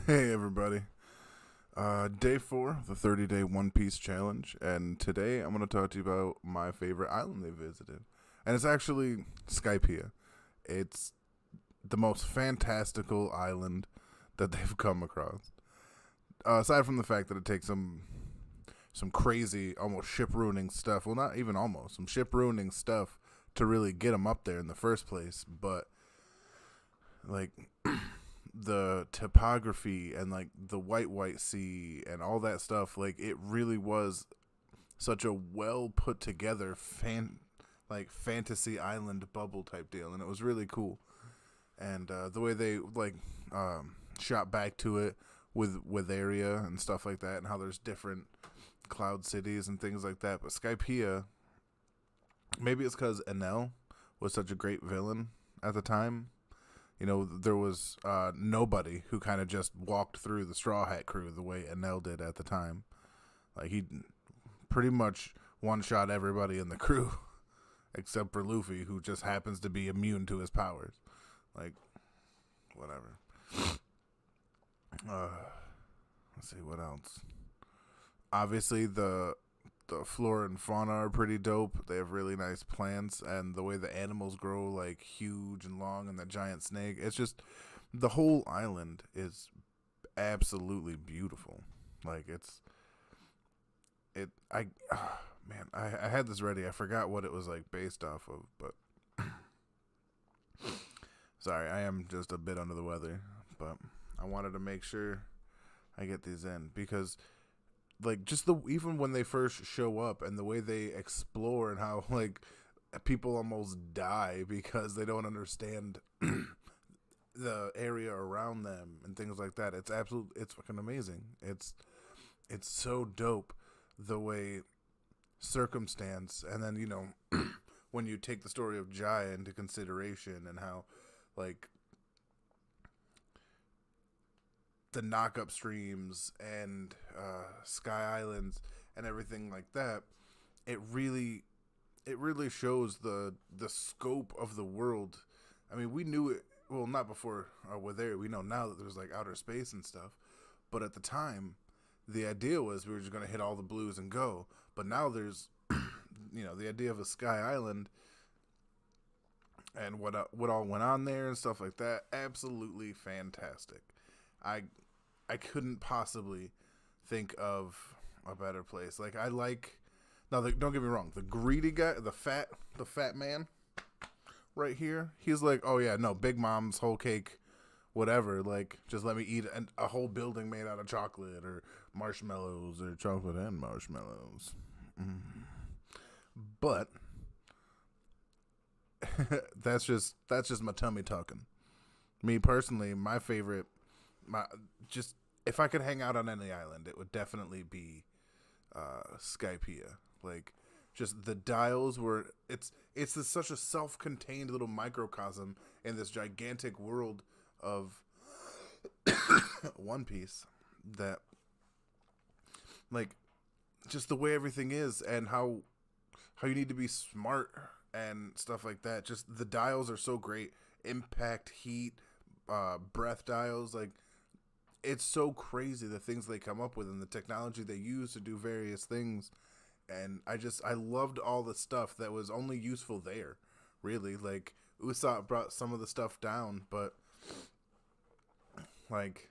Hey everybody. Day 4 of the 30-day One Piece challenge, and today I'm going to talk to you about my favorite island they visited. And it's actually Skypiea. It's the most fantastical island that they've come across. Aside from the fact that it takes some crazy, almost ship-ruining stuff. Well, not even almost. Some ship-ruining stuff to really get them up there in the first place, but like the topography and like the white sea and all that stuff, like it really was such a well put together fantasy island bubble type deal, and it was really cool. And the way they shot back to it with area and stuff like that, and how there's different cloud cities and things like that. But Skypiea, maybe it's because Enel was such a great villain at the time. You know, there was nobody who kind of just walked through the Straw Hat crew the way Enel did at the time. Like, he pretty much one-shot everybody in the crew except for Luffy, who just happens to be immune to his powers. Like, whatever. Let's see, what else? Obviously, the flora and fauna are pretty dope. They have really nice plants, and the way the animals grow, like huge and long, and the giant snake. It's just the whole island is absolutely beautiful. Like man, I had this ready. I forgot what it was like based off of, but sorry, I am just a bit under the weather. But I wanted to make sure I get these in because like just the even when they first show up and the way they explore and how like people almost die because they don't understand the area around them and things like that. It's fucking amazing. It's so dope the way circumstance, and then when you take the story of Jaya into consideration and how like the knock-up streams and Sky Islands and everything like that, it really shows the scope of the world. I mean, we knew it, well, not before we're there. We know now that there's like outer space and stuff, but at the time, the idea was we were just gonna hit all the blues and go. But now there's, the idea of a Sky Island and what all went on there and stuff like that. Absolutely fantastic. I I couldn't possibly think of a better place. Like I like now. Don't get me wrong. The greedy guy, the fat man, right here. He's like, oh yeah, no, Big Mom's whole cake, whatever. Like, just let me eat a whole building made out of chocolate or marshmallows or chocolate and marshmallows. Mm. But that's just my tummy talking. Me personally, my favorite, my just if I could hang out on any island, it would definitely be Skypiea. Like, just the dials were such a self-contained little microcosm in this gigantic world of One Piece that, like, just the way everything is and how you need to be smart and stuff like that. Just the dials are so great. Impact, heat, breath dials, like it's so crazy the things they come up with and the technology they use to do various things. And I loved all the stuff that was only useful there, really. Like Usopp brought some of the stuff down, but like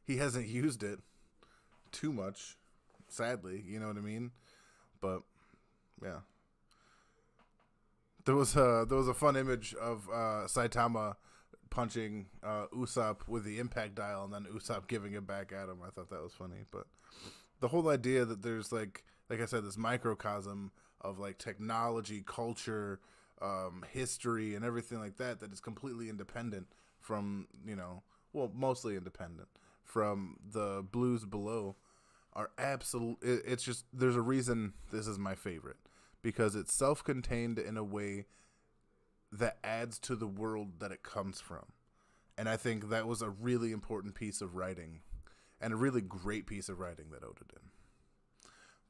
he hasn't used it too much, sadly. You know what I mean? But yeah, there was a fun image of Saitama punching Usopp with the impact dial, and then Usopp giving it back at him. I thought that was funny, but the whole idea that there's like I said, this microcosm of like technology, culture, history, and everything like that is completely independent from well, mostly independent from the blues below are absolute. It's just there's a reason this is my favorite because it's self-contained in a way that adds to the world that it comes from. And I think that was a really important piece of writing and a really great piece of writing that Oda did.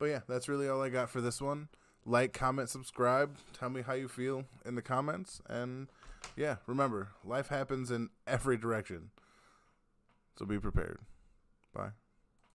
But yeah, that's really all I got for this one. Like, comment, subscribe. Tell me how you feel in the comments. And yeah, remember, life happens in every direction. So be prepared. Bye.